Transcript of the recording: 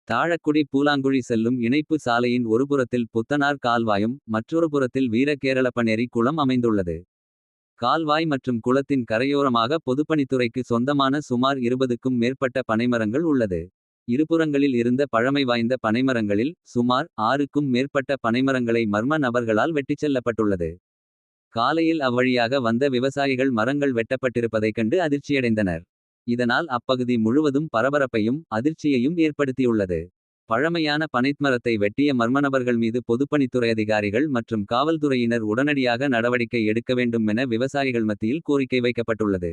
தாழக்குடி பூலாங்குழி செல்லும் இணைப்பு சாலையின் ஒருபுறத்தில் புத்தனார் கால்வாயும் மற்றொரு புறத்தில் வீரகேரளப்பனேரி குளம் அமைந்துள்ளது. கால்வாய் மற்றும் குளத்தின் கரையோரமாக பொதுப்பணித்துறைக்கு சொந்தமான சுமார் 20க்கும் மேற்பட்ட பனைமரங்கள் உள்ளது. இருபுறங்களில் இருந்த பழமை வாய்ந்த பனைமரங்களில் சுமார் 6க்கும் மேற்பட்ட பனைமரங்களை மர்ம நபர்களால் வெட்டிச் செல்லப்பட்டுள்ளது. காலையில் அவ்வழியாக வந்த விவசாயிகள் மரங்கள் வெட்டப்பட்டிருப்பதைக் கண்டு அதிர்ச்சியடைந்தனர். இதனால் அப்பகுதி முழுவதும் பரபரப்பையும் அதிர்ச்சியையும் ஏற்படுத்தியுள்ளது. பழமையான பனைமரத்தை வெட்டிய மர்மநபர்கள் மீது பொதுப்பணித்துறை அதிகாரிகள் மற்றும் காவல்துறையினர் உடனடியாக நடவடிக்கை எடுக்க வேண்டும் என விவசாயிகள் மத்தியில் கோரிக்கை வைக்கப்பட்டுள்ளது.